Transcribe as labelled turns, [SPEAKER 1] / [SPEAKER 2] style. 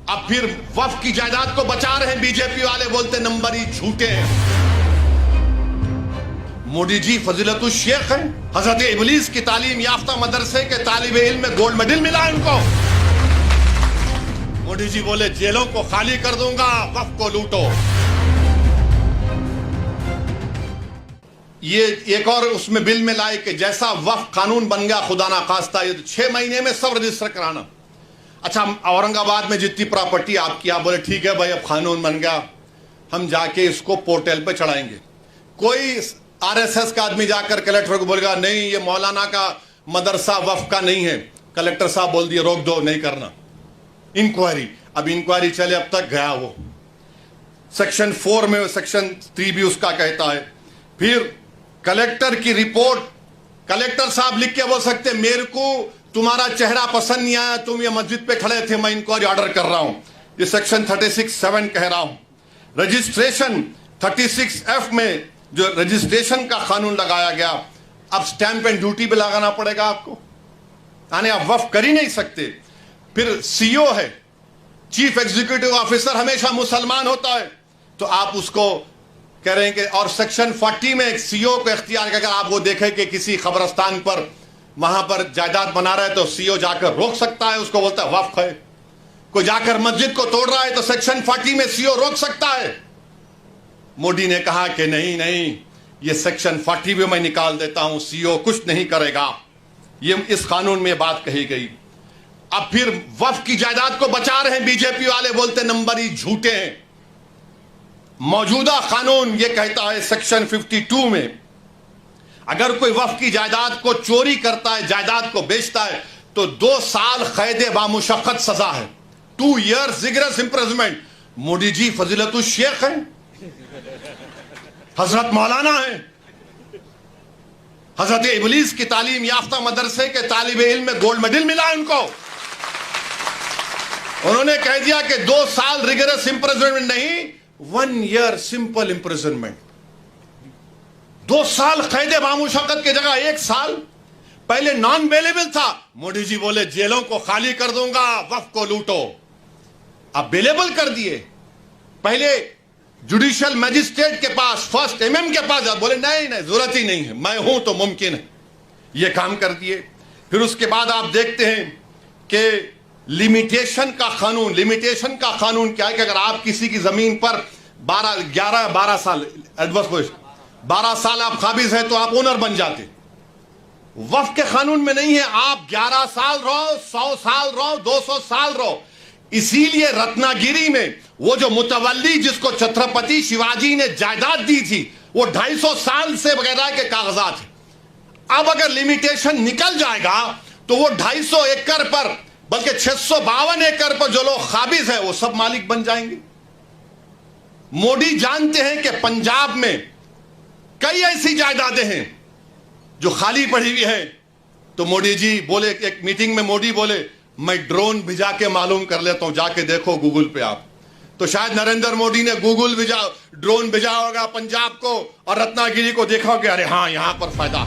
[SPEAKER 1] अब फिर वक्फ की जायदाद को बचा रहे हैं बीजेपी वाले, बोलते नंबर ही झूठे हैं। मोदी जी फजीलतुल शेख हैं, हजरत इबलीस की तालीम याफ्ता मदरसे के तालिब इल्म में गोल्ड मेडल मिला उनको। मोदी जी बोले जेलों को खाली कर दूंगा, वक्फ को लूटो। ये एक और उसमें बिल में लाए कि जैसा वक्फ कानून बन गया खुदा ना खास्ता, ये 6 महीने में सब रजिस्टर कराना। अच्छा, औरंगाबाद में जितनी प्रॉपर्टी आपकी, आप बोले ठीक है भाई अब कानून बन गया, हम जाके इसको पोर्टल पे चढ़ाएंगे। कोई आरएसएस का आदमी जाकर कलेक्टर को बोलेगा नहीं ये मौलाना का मदरसा वक्फ का नहीं है, कलेक्टर साहब बोल दिए रोक दो, नहीं करना इंक्वायरी। अब इंक्वायरी चले, अब तक गया वो सेक्शन 4 में, सेक्शन 3 भी उसका कहता है। फिर कलेक्टर की रिपोर्ट, कलेक्टर साहब लिख के बोल सकते मेरे को तुम्हारा चेहरा पसंद नहीं आया, तुम ये मस्जिद पे खड़े थे, मैं इंक्वायरी ऑर्डर कर रहा हूं। ये सेक्शन 36(7) कह रहा हूं। रजिस्ट्रेशन 36(f) में जो रजिस्ट्रेशन का कानून लगाया गया, अब स्टैंप एंड ड्यूटी पे लगाना पड़ेगा आपको, यानी आप वक्फ कर ही नहीं सकते। फिर सीओ है, चीफ एग्जीक्यूटिव ऑफिसर, हमेशा मुसलमान होता है, तो आप उसको कह रहे हैं कि, और सेक्शन 40 में एक सीओ को इख्तियार, अगर आप वो देखें कि किसी कब्रस्तान पर वहां पर जायदाद बना रहा है तो सीओ जाकर रोक सकता है, उसको बोलता है वक्फ है। कोई जाकर मस्जिद को तोड़ रहा है तो सेक्शन 40 में सीओ रोक सकता है। मोदी ने कहा कि नहीं नहीं, ये सेक्शन 40 भी मैं निकाल देता हूं, सीओ कुछ नहीं करेगा। ये इस कानून में बात कही गई। अब फिर वक्फ की जायदाद को बचा रहे हैं बीजेपी वाले, बोलते नंबर ही झूठे हैं। मौजूदा कानून ये कहता है सेक्शन 52 में, अगर कोई वक्फ की जायदाद को चोरी करता है, जायदाद को बेचता है, तो 2 साल कैद बामुशक्कत सजा है, 2 years rigorous imprisonment. Modi ji फजीलतुल Sheikh हैं, हजरत मौलाना हैं, हजरत इबलीस की तालीम याफ्ता मदरसे के तालिब इल्म में गोल्ड मेडल मिला उनको। उन्होंने कह दिया कि 2 साल रिगरस इंप्रिजनमेंट नहीं, 1 year सिंपल इंप्रिजनमेंट। 2 साल कैद बामुशक्कत की जगह 1 साल। पहले नॉन बेलेबल था, मोदी जी बोले जेलों को खाली कर दूंगा, वक्फ को लूटो। अब बेलेबल कर दिए। पहले जुडिशियल मजिस्ट्रेट के पास, फर्स्ट MM के पास, बोले नहीं नहीं जरूरत ही नहीं है, मैं हूं तो मुमकिन है, ये काम कर दिए। फिर उसके बाद आप देखते हैं कि लिमिटेशन का कानून, लिमिटेशन का कानून क्या है कि अगर आप किसी की जमीन पर 12 साल एडवर्स 12 साल आप काबिज हैं तो आप ओनर बन जाते। वक्फ के कानून में नहीं है, आप 11 साल रहो, 100 साल रहो, 200 साल रहो। इसीलिए रत्नागिरी में वो जो मुतवल्ली जिसको छत्रपति शिवाजी ने जायदाद दी थी, वो 250 साल से वगैरह के कागजात है। अब अगर लिमिटेशन निकल जाएगा तो वो 250 एकड़ पर, बल्कि 652 एकड़ पर जो लोग काबिज है वो सब मालिक बन जाएंगे। मोदी जानते हैं कि पंजाब में कई ऐसी जायदादें हैं जो खाली पड़ी हुई है, तो मोदी जी बोले, एक मीटिंग में मोदी बोले मैं ड्रोन भिजा के मालूम कर लेता हूं, जाके देखो गूगल पे आप। तो शायद नरेंद्र मोदी ने ड्रोन भेजा होगा पंजाब को और रत्नागिरी को, देखा कि अरे हाँ यहां पर फायदा